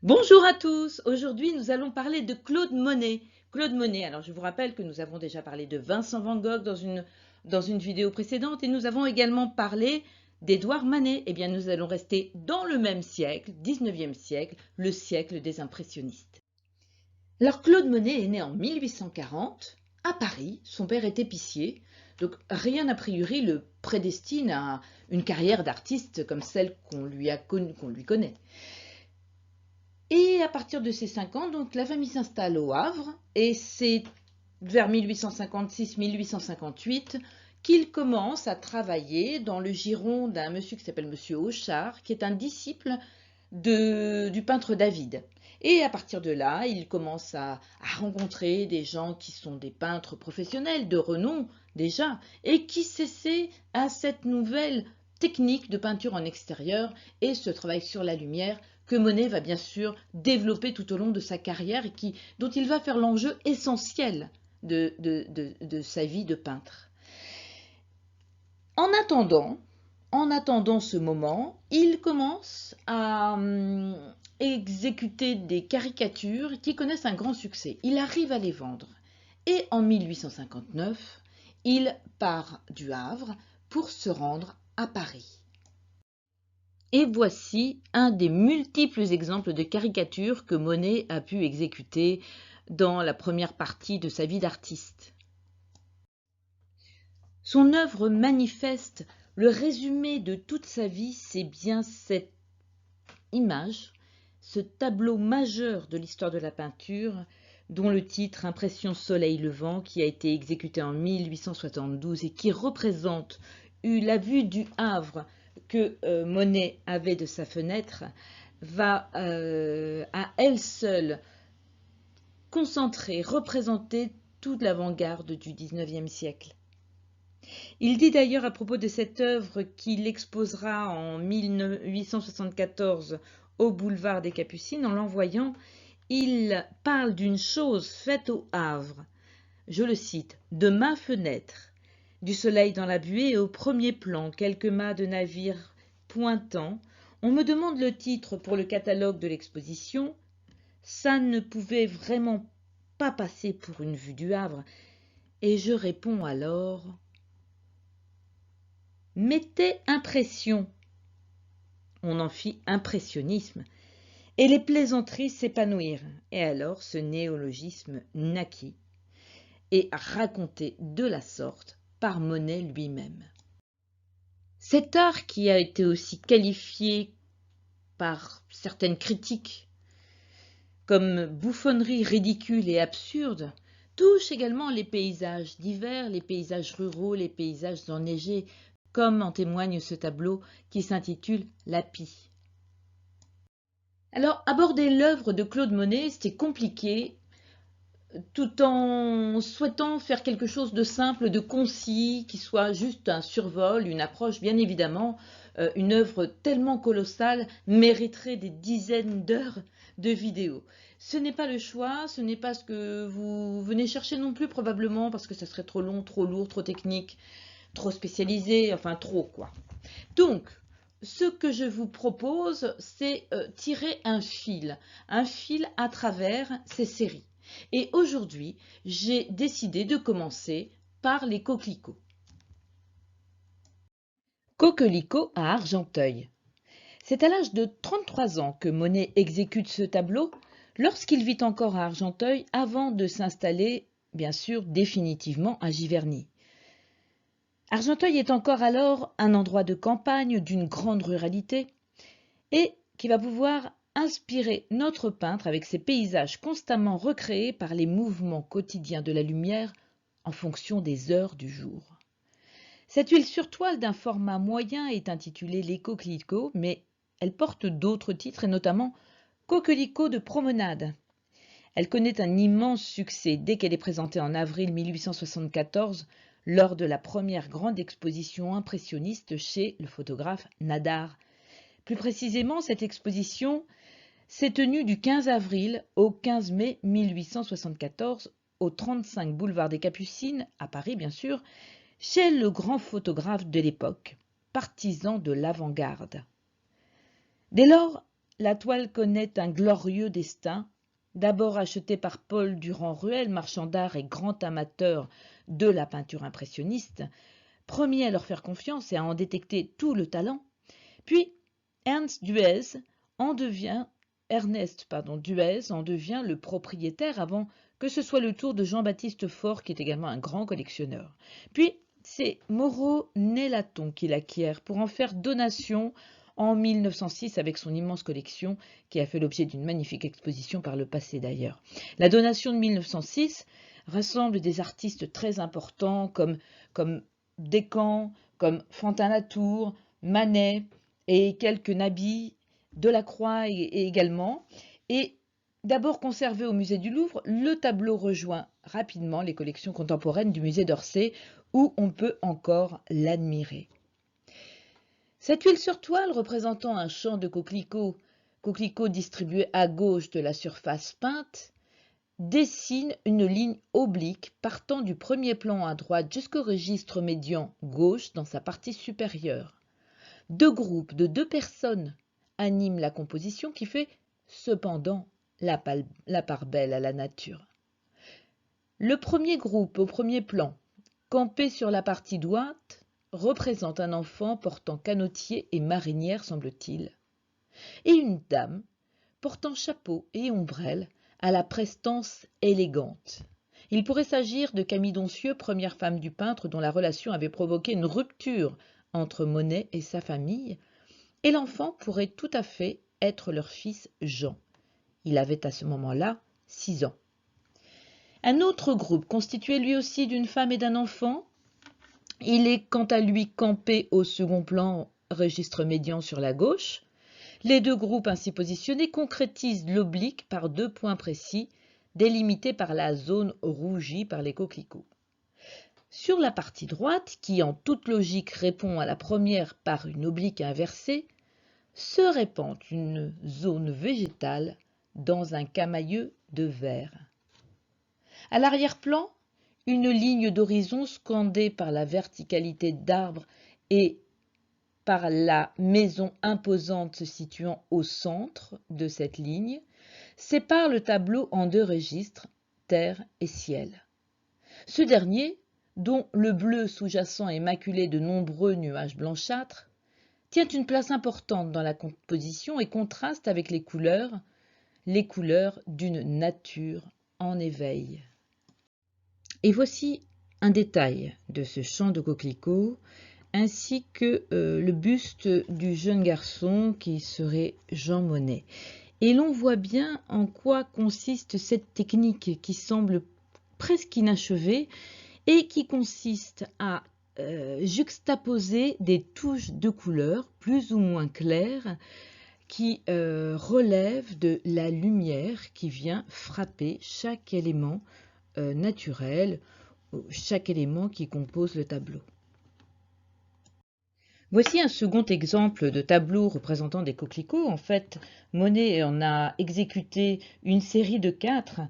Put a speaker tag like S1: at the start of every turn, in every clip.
S1: Bonjour à tous, aujourd'hui nous allons parler de Claude Monet. Claude Monet, alors je vous rappelle que nous avons déjà parlé de Vincent van Gogh dans une vidéo précédente et nous avons également parlé d'Édouard Manet. Eh bien nous allons rester dans le même siècle, 19e siècle, le siècle des impressionnistes. Alors Claude Monet est né en 1840 à Paris, son père est épicier, donc rien a priori le prédestine à une carrière d'artiste comme celle qu'on lui connaît. Et à partir de ses 5 ans, donc, la famille s'installe au Havre et c'est vers 1856-1858 qu'il commence à travailler dans le giron d'un monsieur qui s'appelle Monsieur Auchard, qui est un disciple du peintre David. Et à partir de là, il commence à rencontrer des gens qui sont des peintres professionnels de renom déjà et qui s'essaient à cette nouvelle technique de peinture en extérieur et ce travail sur la lumière que Monet va bien sûr développer tout au long de sa carrière et dont il va faire l'enjeu essentiel de sa vie de peintre. En attendant ce moment, il commence à exécuter des caricatures qui connaissent un grand succès. Il arrive à les vendre. Et en 1859, il part du Havre pour se rendre à Paris. Et voici un des multiples exemples de caricatures que Monet a pu exécuter dans la première partie de sa vie d'artiste. Son œuvre manifeste le résumé de toute sa vie, c'est bien cette image, ce tableau majeur de l'histoire de la peinture, dont le titre Impression soleil levant, qui a été exécuté en 1872 et qui représente la vue du Havre que Monet avait de sa fenêtre, va à elle seule concentrer, représenter toute l'avant-garde du XIXe siècle. Il dit d'ailleurs à propos de cette œuvre qu'il exposera en 1874 au boulevard des Capucines, en l'envoyant, il parle d'une chose faite au Havre, je le cite, « de ma fenêtre, du soleil dans la buée et au premier plan, quelques mâts de navires pointant. On me demande le titre pour le catalogue de l'exposition. Ça ne pouvait vraiment pas passer pour une vue du Havre. Et je réponds alors, mettez impression. On en fit impressionnisme. Et les plaisanteries s'épanouirent. Et alors ce néologisme naquit et raconté de la sorte par Monet lui-même. Cet art qui a été aussi qualifié par certaines critiques comme bouffonnerie ridicule et absurde, touche également les paysages d'hiver, les paysages ruraux, les paysages enneigés, comme en témoigne ce tableau qui s'intitule « La Pie ». Alors, aborder l'œuvre de Claude Monet, c'était compliqué, tout en souhaitant faire quelque chose de simple, de concis, qui soit juste un survol, une approche, bien évidemment. Une œuvre tellement colossale mériterait des dizaines d'heures de vidéos. Ce n'est pas le choix, ce n'est pas ce que vous venez chercher non plus probablement, parce que ça serait trop long, trop lourd, trop technique, trop spécialisé, enfin trop quoi. Donc, ce que je vous propose, c'est tirer un fil à travers ces séries. Et aujourd'hui, j'ai décidé de commencer par les coquelicots. Coquelicot à Argenteuil. C'est à l'âge de 33 ans que Monet exécute ce tableau, lorsqu'il vit encore à Argenteuil avant de s'installer, bien sûr, définitivement à Giverny. Argenteuil est encore alors un endroit de campagne d'une grande ruralité et qui va pouvoir inspirer notre peintre avec ses paysages constamment recréés par les mouvements quotidiens de la lumière en fonction des heures du jour. Cette huile sur toile d'un format moyen est intitulée Les Coquelicots, mais elle porte d'autres titres et notamment Coquelicot de promenade. Elle connaît un immense succès dès qu'elle est présentée en avril 1874 lors de la première grande exposition impressionniste chez le photographe Nadar. Plus précisément, cette exposition s'est tenue du 15 avril au 15 mai 1874 au 35 boulevard des Capucines, à Paris bien sûr, chez le grand photographe de l'époque, partisan de l'avant-garde. Dès lors, la toile connaît un glorieux destin. D'abord achetée par Paul Durand-Ruel, marchand d'art et grand amateur de la peinture impressionniste, premier à leur faire confiance et à en détecter tout le talent, puis Ernest Duez en devient le propriétaire avant que ce soit le tour de Jean-Baptiste Faure, qui est également un grand collectionneur. Puis c'est Moreau Nélaton qui l'acquiert pour en faire donation en 1906 avec son immense collection qui a fait l'objet d'une magnifique exposition par le passé d'ailleurs. La donation de 1906 rassemble des artistes très importants comme Descamps, comme Fantin-Latour, Manet et quelques nabis, Delacroix également. Et d'abord conservé au musée du Louvre, le tableau rejoint rapidement les collections contemporaines du musée d'Orsay où on peut encore l'admirer. Cette huile sur toile représentant un champ de coquelicots distribué à gauche de la surface peinte, dessine une ligne oblique partant du premier plan à droite jusqu'au registre médian gauche dans sa partie supérieure. Deux groupes de 2 personnes animent la composition qui fait cependant la part belle à la nature. Le premier groupe au premier plan, campé sur la partie droite, représente un enfant portant canotier et marinière, semble-t-il, et une dame portant chapeau et ombrelle à la prestance élégante. Il pourrait s'agir de Camille Doncieux, première femme du peintre dont la relation avait provoqué une rupture entre Monet et sa famille, et l'enfant pourrait tout à fait être leur fils Jean. Il avait à ce moment-là 6 ans. Un autre groupe, constitué lui aussi d'une femme et d'un enfant, il est quant à lui campé au second plan, registre médian sur la gauche. Les deux groupes ainsi positionnés concrétisent l'oblique par 2 points précis, délimités par la zone rougie par les coquelicots. Sur la partie droite, qui en toute logique répond à la première par une oblique inversée, se répand une zone végétale dans un camailleux de vert. À l'arrière-plan, une ligne d'horizon scandée par la verticalité d'arbres et par la maison imposante se situant au centre de cette ligne, sépare le tableau en 2 registres, terre et ciel. Ce dernier, dont le bleu sous-jacent est maculé de nombreux nuages blanchâtres, tient une place importante dans la composition et contraste avec les couleurs d'une nature en éveil. Et voici un détail de ce champ de coquelicots, ainsi que le buste du jeune garçon qui serait Jean Monnet. Et l'on voit bien en quoi consiste cette technique qui semble presque inachevée et qui consiste à juxtaposer des touches de couleurs plus ou moins claires qui relèvent de la lumière qui vient frapper chaque élément naturel, chaque élément qui compose le tableau. Voici un second exemple de tableau représentant des coquelicots. En fait, Monet en a exécuté une série de 4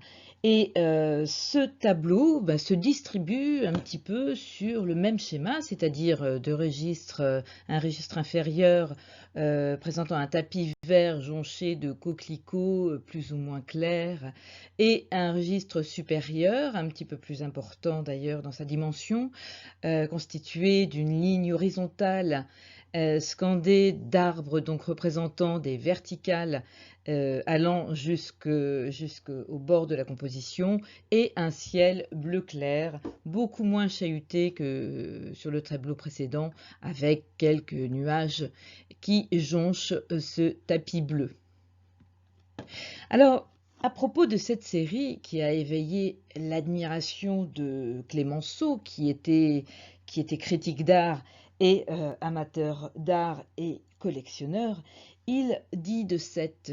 S1: et ce tableau se distribue un petit peu sur le même schéma, c'est-à-dire un registre inférieur présentant un tapis vert jonché de coquelicots plus ou moins clairs et un registre supérieur, un petit peu plus important d'ailleurs dans sa dimension, constitué d'une ligne horizontale scandée d'arbres donc représentant des verticales allant jusqu'au bord de la composition et un ciel bleu clair, beaucoup moins chahuté que sur le tableau précédent, avec quelques nuages qui jonchent ce tapis bleu. Alors, à propos de cette série qui a éveillé l'admiration de Clémenceau, qui était critique d'art et amateur d'art et collectionneur, il dit de cette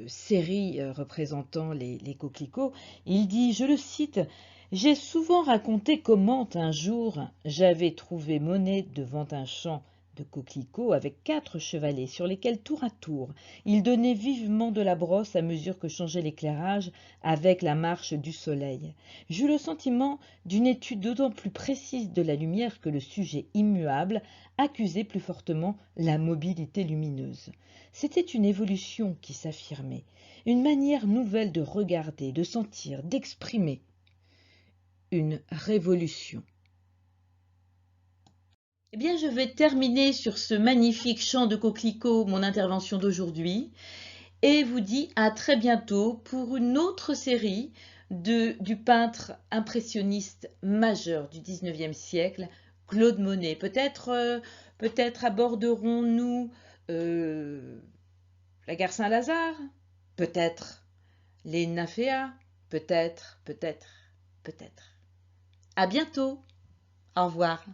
S1: série représentant les coquelicots, il dit, je le cite, « J'ai souvent raconté comment un jour j'avais trouvé Monet devant un champ de coquelicots avec 4 chevalets sur lesquels, tour à tour, il donnait vivement de la brosse à mesure que changeait l'éclairage avec la marche du soleil. J'eus le sentiment d'une étude d'autant plus précise de la lumière que le sujet immuable accusait plus fortement la mobilité lumineuse. C'était une évolution qui s'affirmait, une manière nouvelle de regarder, de sentir, d'exprimer, une révolution. Eh bien, je vais terminer sur ce magnifique chant de coquelicot mon intervention d'aujourd'hui et vous dis à très bientôt pour une autre série du peintre impressionniste majeur du 19e siècle, Claude Monet. Peut-être aborderons-nous la gare Saint-Lazare, peut-être les Nymphéas, peut-être. À bientôt. Au revoir.